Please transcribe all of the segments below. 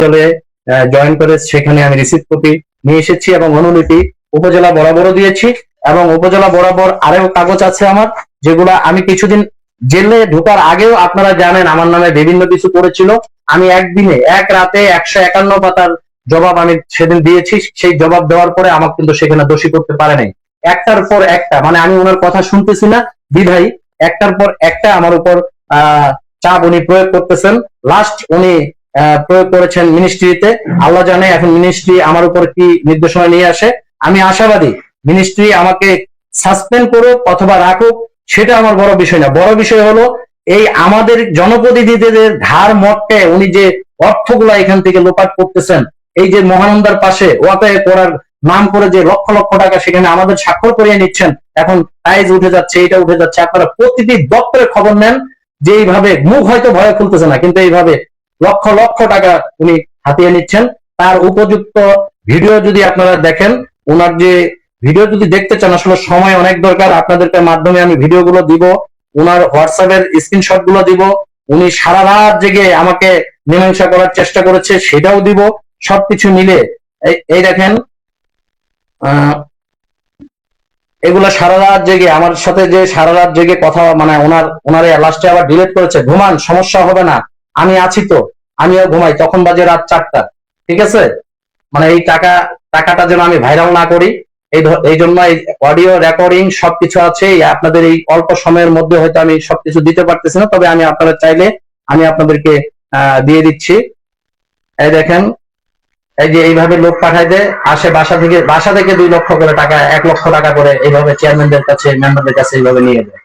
চলে জয়েন করে সেখানে আমি রিসিভ কপি নিয়ে এসেছি এবং অনুলিপি উপজেলা বরাবরও দিয়েছি এবং উপজেলা বরাবর আরো কাগজ আছে আমার, যেগুলা আমি কিছুদিন জেলে ঢোকার আগেও আপনারা জানেন আমার নামে বিভিন্ন কিছু করেছিল। আমি একদিনে এক রাতে 151 পাতার জবাব আমি সেদিন দিয়েছি। সেই জবাব দেওয়ার পরে আমাকে কিন্তু সেখানে দোষী করতে পারে নাই। একটার পর একটা, মানে আমি ওনার কথা শুনতেছি না বিধায় একটার পর একটা আমার উপর চাপ উনি প্রয়োগ করতেছেন। লাস্ট উনি প্রয়োগ করেছেন মিনিস্ট্রিতে। আল্লাহ জানে এখন মিনিস্ট্রি আমার উপর কি নির্দেশনা নিয়ে আসে। আমি আশাবাদী মিনিস্ট্রি আমাকে সাসপেন্ড করুক অথবা রাখুক, সেটা আমার বড় বিষয় না। বড় বিষয় হলো এই আমাদের জনপ্রতিনিধিদের ধার মটকে উনি যে অর্থগুলা এখান থেকে লোপাট করতেছেন, এই যে মহানন্দার পাশে ওয়াকায়ে করার নাম করে যে লক্ষ লক্ষ টাকা সেখানে আমাদের স্বাক্ষর করিয়ে নিচ্ছেন, এখন প্রাইজ উঠে যাচ্ছে, এটা উঠে যাচ্ছে। আপনারা প্রতিটি দপ্তরে খবর নেন যে এইভাবে, মুখ হয়তো ভয়ে খুলতেছে না, কিন্তু এইভাবে লক্ষ লক্ষ টাকা উনি হাতিয়ে নিচ্ছেন। তার উপযুক্ত ভিডিও যদি আপনারা দেখেন, ওনার যে ভিডিও যদি দেখতে চান, আসলে সময় অনেক দরকার, আপনাদেরকে মাধ্যমে আমি ভিডিও গুলো দিব, ওনার হোয়াটসঅ্যাপের স্ক্রিনশট গুলো দিব। উনি সারা রাত জেগে আমাকে মীমাংসা করার চেষ্টা করেছে, সেটাও দিব। সবকিছু মিলে এই দেখেন, এগুলা সারা রাত জেগে আমার সাথে যে সারা রাত জেগে কথা, মানে ওনার লাস্টে আবার ডিলিট করেছে, ঘুমান সমস্যা হবে না, আমি আছি তো, আমিও ঘুমাই। তখন বাজে রাত 4টা, ঠিক আছে? মানে এই টাকাটা যেন আমি ভাইরাল না করি, এই জন্য এই অডিও রেকর্ডিং সবকিছু আছে। আপনাদের এই অল্প সময়ের মধ্যে হয়তো আমি সবকিছু দিতে পারতেছি না, তবে আমি আপনারা চাইলে আমি আপনাদেরকে দিয়ে দিচ্ছি। এই দেখেন, এই যে এইভাবে লোক পাঠায় দেয়, আসে বাসা থেকে 2 লক্ষ করে টাকা, 1 লক্ষ টাকা করে এইভাবে চেয়ারম্যানদের কাছে, মেম্বারদের কাছে এইভাবে নিয়ে যায়।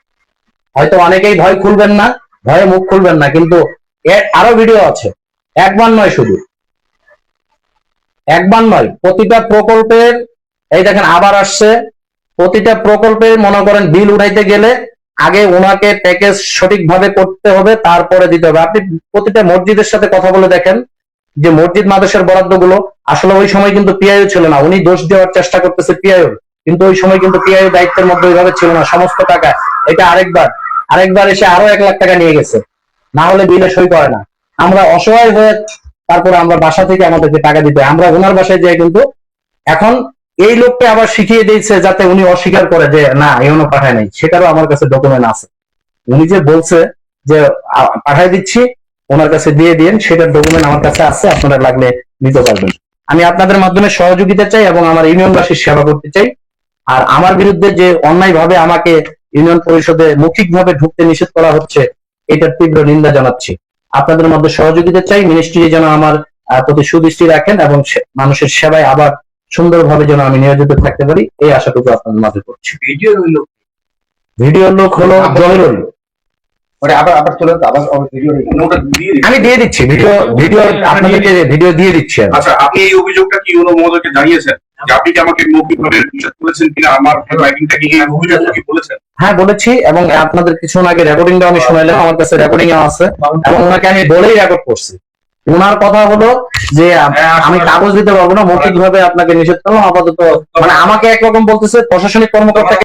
হয়তো অনেকেই ভয় খুলবেন না, ভয়ে মুখ খুলবেন না, কিন্তু আরো ভিডিও আছে, একবার নয়, শুধু একবার নয়, প্রতিটা প্রকল্পের। এই দেখেন আবার আসছে, প্রতিটা প্রকল্পে মনে করেন বিল উঠাইতে গেলে আগে ওনাকে প্যাকেজ সঠিকভাবে করতে হবে, তারপরে দিতে হবে। আপনি প্রতিটা মসজিদের সাথে কথা বলে দেখেন যে মসজিদ মাদ্রাসার বরাদ্দ গুলো, আসলে ওই সময় কিন্তু পিআইও ছিল না, উনি দোষ দেওয়ার চেষ্টা করতেছে পিআইও, কিন্তু ওই সময় কিন্তু পিআইও দায়িত্বের মধ্যে ওইভাবে ছিল না। সমস্ত টাকা এটা আরেকবার এসে আরো 1 লাখ টাকা নিয়ে গেছে, না হলে বিলে সই করে না। আমরা অসহায় হয়ে তারপরে আমরা বাসা থেকে আমাদেরকে টাকা দিতে, আমরা ওনার বাসায় যাই, কিন্তু এখন এই লোককে আবার শিখিয়ে দিয়েছে যাতে উনি অস্বীকার করে যে না এখনো পাঠায় নাই। সেটারও আমার কাছে ডকুমেন্ট আছে, উনি যে বলছে যে পাঠাই দিচ্ছি, ওনার কাছে দিয়ে দিন, সেটার ডকুমেন্ট আমার কাছে আছে, আপনারা লাগলে নিতে পারবেন। আমি আপনাদের মাধ্যমে সহযোগিতা চাই এবং আমার ইউনিয়নবাসীর সেবা করতে চাই। আর আমার বিরুদ্ধে যে অন্যায়ভাবে আমাকে ইউনিয়ন পরিষদে মৌখিকভাবে ঢুকতে নিষেধ করা হচ্ছে, এটার তীব্র নিন্দা জানাচ্ছি। আপনাদের মধ্যে সহযোগিতা চাই, মিনিস্ট্রি যেন আমার প্রতি সুদৃষ্টি রাখেন এবং মানুষের সেবায় আবার সুন্দরভাবে যেন আমি নিয়োজিত থাকতে পারি, এই আশাটুকু আপনাদের মাঝে করছি। ভিডিওর লোক হলো জহিরুল। আমি দিয়ে দিচ্ছি ভিডিও আপনাদেরকে ভিডিও দিয়ে দিচ্ছি। আচ্ছা, আপনি এই অভিযোগটা কি ইউনো মহোদয়কে জানিয়েছেন যে আপনি কি আমাকে মৌখিকভাবে নিষেধ করেছেন কিনা, আমার রাইটিংটা কি অভিযোগ কি বলেছেন? হ্যাঁ বলেছি, এবং আপনাদের কিছুক্ষণ আগে রেকর্ডিংটা আমি শুনাইলাম, আমার কাছে রেকর্ডিং আছে এবং ওনাকে আমি বলেই রেকর্ড করছি। ওনার কথা হলো যে আমি কাগজ দিতে পারবো না, মৌখিক ভাবে আপনাকে নিষেধ করলাম আপাতত। মানে আমাকে একরকম বলতেছে, প্রশাসনিক কর্মকর্তাকে